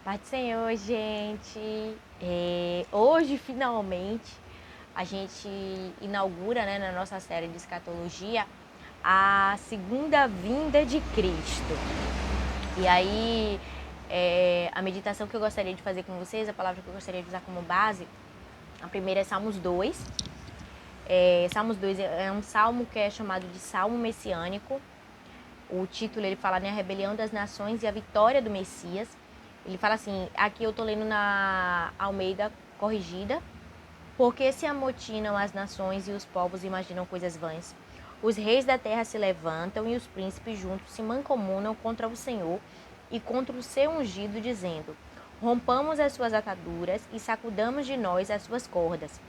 Pai do Senhor, gente. Hoje, finalmente, a gente inaugura, né, na nossa série de escatologia, a segunda vinda de Cristo. E aí, a meditação que eu gostaria de fazer com vocês, a palavra que eu gostaria de usar como base, a primeira é Salmos 2. Salmos 2 é um salmo que é chamado de Salmo Messiânico. O título, ele fala, né, a rebelião das nações e a vitória do Messias. Ele fala assim, aqui eu tô lendo na Almeida Corrigida. Porque se amotinam as nações e os povos imaginam coisas vãs. Os reis da terra se levantam e os príncipes juntos se mancomunam contra o Senhor e contra o seu ungido, dizendo: rompamos as suas ataduras e sacudamos de nós as suas cordas.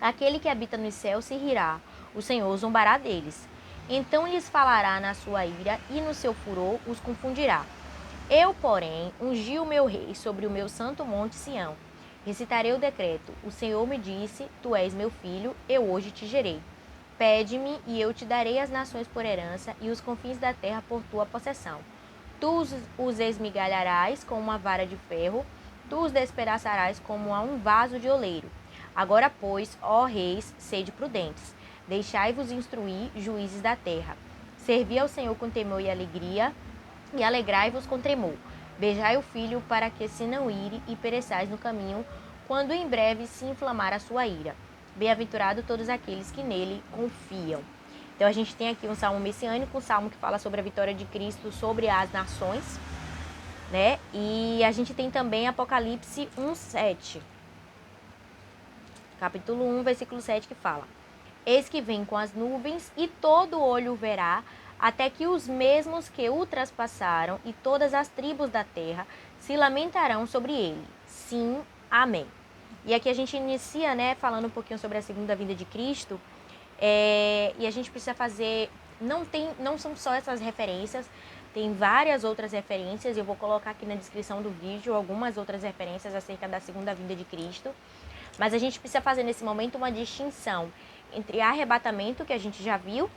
Aquele que habita nos céus se rirá, o Senhor zombará deles. Então lhes falará na sua ira e no seu furor os confundirá. Eu, porém, ungi o meu rei sobre o meu santo monte Sião. Recitarei o decreto. O Senhor me disse: Tu és meu filho, eu hoje te gerei. Pede-me, e eu te darei as nações por herança e os confins da terra por tua possessão. Tu os esmigalharás com uma vara de ferro, tu os despedaçarás como a um vaso de oleiro. Agora, pois, ó reis, sede prudentes. Deixai-vos instruir, juízes da terra. Servi ao Senhor com temor e alegria, e alegrai-vos com tremor. Beijai o filho para que se não ire e pereçais no caminho, quando em breve se inflamar a sua ira. Bem-aventurado todos aqueles que nele confiam. Então a gente tem aqui um salmo messiânico, um salmo que fala sobre a vitória de Cristo sobre as nações, né? E a gente tem também Apocalipse 1:7. Capítulo 1, versículo 7, que fala: Eis que vem com as nuvens, e todo olho o verá, até que os mesmos que o traspassaram e todas as tribos da terra se lamentarão sobre ele. Sim, amém. E aqui a gente inicia, né, falando um pouquinho sobre a segunda vinda de Cristo. E a gente precisa fazer, não são só essas referências, tem várias outras referências. Eu vou colocar aqui na descrição do vídeo algumas outras referências acerca da segunda vinda de Cristo. Mas a gente precisa fazer nesse momento uma distinção entre arrebatamento, que a gente já viu,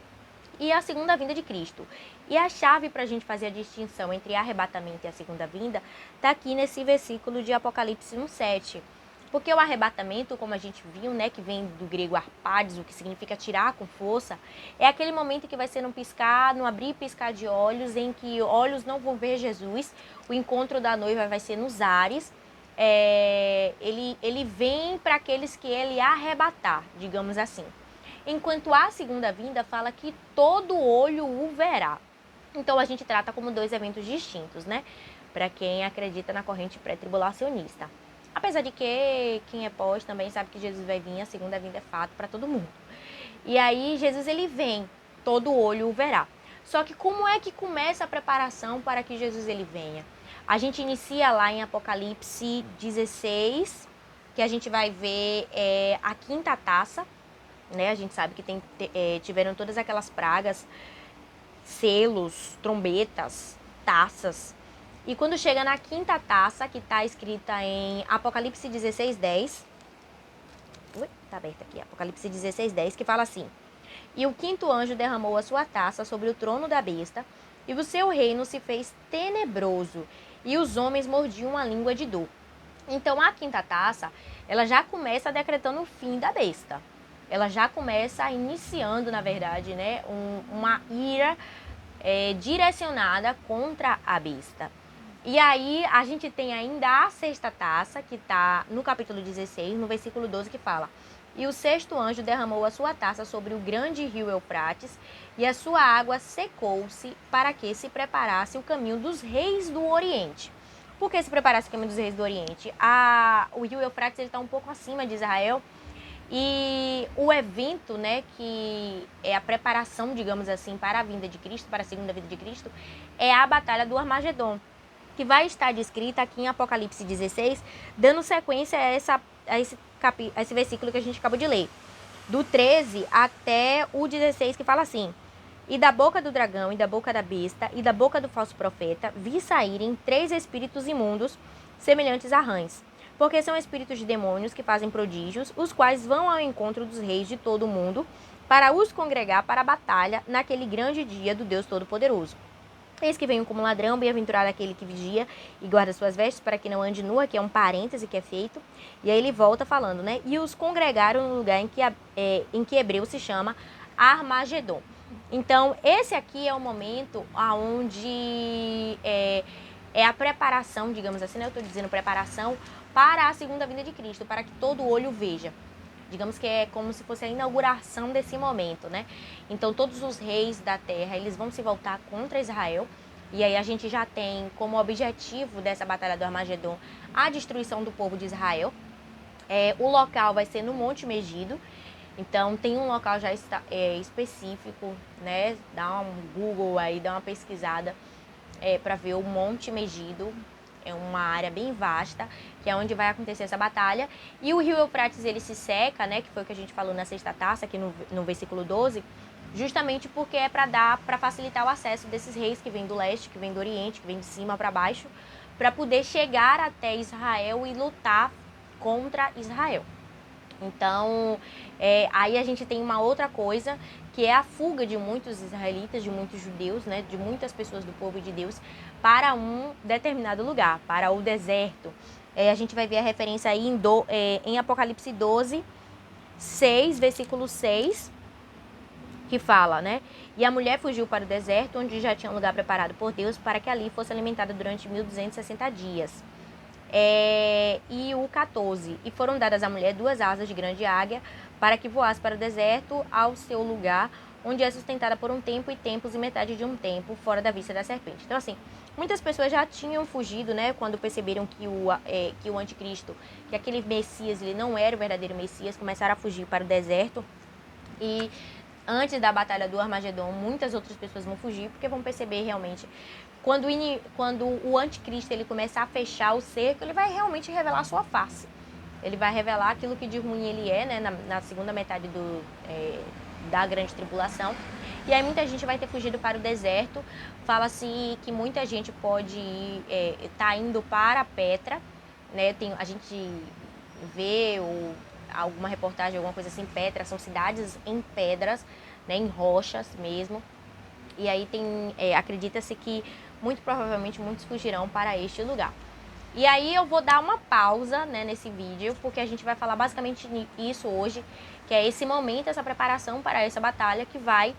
e a segunda vinda de Cristo. E a chave para a gente fazer a distinção entre arrebatamento e a segunda vinda está aqui nesse versículo de Apocalipse 1:7. Porque o arrebatamento, como a gente viu, né, que vem do grego arpades, o que significa tirar com força, é aquele momento que vai ser num piscar, num abrir e piscar de olhos, em que olhos não vão ver Jesus. O encontro da noiva vai ser nos ares. Ele vem para aqueles que ele arrebatar, digamos assim. Enquanto a segunda vinda fala que todo olho o verá. Então a gente trata como dois eventos distintos, né? Para quem acredita na corrente pré-tribulacionista. Apesar de que quem é pós também sabe que Jesus vai vir, a segunda vinda é fato para todo mundo. E aí Jesus ele vem, todo olho o verá. Só que como é que começa a preparação para que Jesus ele venha? A gente inicia lá em Apocalipse 16, que a gente vai ver a quinta taça, né? A gente sabe que tiveram todas aquelas pragas, selos, trombetas, taças. E quando chega na quinta taça, que está escrita em Apocalipse 16:10, tá aberta aqui, Apocalipse 16:10, que fala assim: E o quinto anjo derramou a sua taça sobre o trono da besta, e o seu reino se fez tenebroso, e os homens mordiam a língua de dor. Então a quinta taça, ela já começa decretando o fim da besta. Ela já começa iniciando, na verdade, né, uma ira direcionada contra a besta. E aí a gente tem ainda a sexta taça, que está no capítulo 16, no versículo 12, que fala: E o sexto anjo derramou a sua taça sobre o grande rio Eufrates, e a sua água secou-se, para que se preparasse o caminho dos reis do Oriente. Por que se preparasse o caminho dos reis do Oriente? O rio Eufrates está um pouco acima de Israel, e o evento, né, que é a preparação, digamos assim, para a vinda de Cristo, para a segunda vinda de Cristo, é a Batalha do Armagedon, que vai estar descrita aqui em Apocalipse 16, dando sequência a esse versículo que a gente acabou de ler, do 13 até o 16, que fala assim: E da boca do dragão, e da boca da besta, e da boca do falso profeta, vi saírem 3 espíritos imundos, semelhantes a rãs, porque são espíritos de demônios que fazem prodígios, os quais vão ao encontro dos reis de todo o mundo, para os congregar para a batalha naquele grande dia do Deus Todo-Poderoso. Eis que venho como ladrão, bem-aventurado aquele que vigia e guarda suas vestes para que não ande nua, que é um parêntese que é feito. E aí ele volta falando, né? E os congregaram no lugar em que hebreu se chama Armagedon. Então, esse aqui é o momento onde é a preparação, digamos assim, né? Eu estou dizendo preparação para a segunda vinda de Cristo, para que todo olho veja. Digamos que é como se fosse a inauguração desse momento, né? Então, todos os reis da terra, eles vão se voltar contra Israel. E aí a gente já tem como objetivo dessa batalha do Armagedon a destruição do povo de Israel. O local vai ser no Monte Megido. Então, tem um local já específico, né? Dá um Google aí, dá uma pesquisada para ver o Monte Megido. É uma área bem vasta, que é onde vai acontecer essa batalha. E o rio Eufrates, ele se seca, né? Que foi o que a gente falou na sexta taça, aqui no versículo 12. Justamente porque é para facilitar o acesso desses reis que vêm do leste, que vêm do oriente, que vêm de cima para baixo, para poder chegar até Israel e lutar contra Israel. Então, aí a gente tem uma outra coisa, que é a fuga de muitos israelitas, de muitos judeus, né, de muitas pessoas do povo de Deus, para um determinado lugar, para o deserto. A gente vai ver a referência aí em Apocalipse 12, 6, versículo 6, que fala, né? E a mulher fugiu para o deserto, onde já tinha um lugar preparado por Deus, para que ali fosse alimentada durante 1260 dias. E o 14. E foram dadas à mulher 2 asas de grande águia, para que voasse para o deserto, ao seu lugar, onde é sustentada por um tempo e tempos e metade de um tempo, fora da vista da serpente. Então, assim, muitas pessoas já tinham fugido, né, quando perceberam que o anticristo, que aquele Messias, ele não era o verdadeiro Messias, começaram a fugir para o deserto. E antes da batalha do Armagedon, muitas outras pessoas vão fugir, porque vão perceber realmente, quando o anticristo ele começar a fechar o cerco, ele vai realmente revelar a sua face. Ele vai revelar aquilo que de ruim ele é, né, na segunda metade da grande tribulação. E aí muita gente vai ter fugido para o deserto. Fala-se que muita gente pode tá indo para Petra, né? A gente vê alguma reportagem, alguma coisa assim, Petra, são cidades em pedras, né, em rochas mesmo. E aí acredita-se que muito provavelmente muitos fugirão para este lugar. E aí eu vou dar uma pausa, né, nesse vídeo, porque a gente vai falar basicamente isso hoje, que é esse momento, essa preparação para essa batalha que vai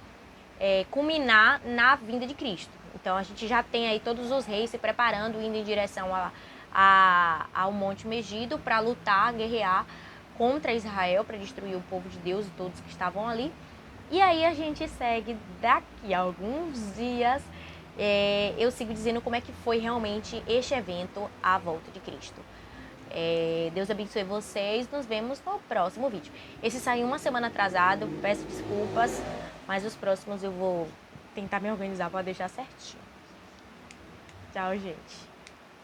culminar na vinda de Cristo. Então a gente já tem aí todos os reis se preparando, indo em direção ao Monte Megido para lutar, guerrear contra Israel, para destruir o povo de Deus e todos que estavam ali. E aí a gente segue daqui a alguns dias. Eu sigo dizendo como é que foi realmente este evento, a volta de Cristo. Deus abençoe vocês, nos vemos no próximo vídeo. Esse saiu uma semana atrasado, peço desculpas, mas os próximos eu vou tentar me organizar para deixar certinho. Tchau, gente.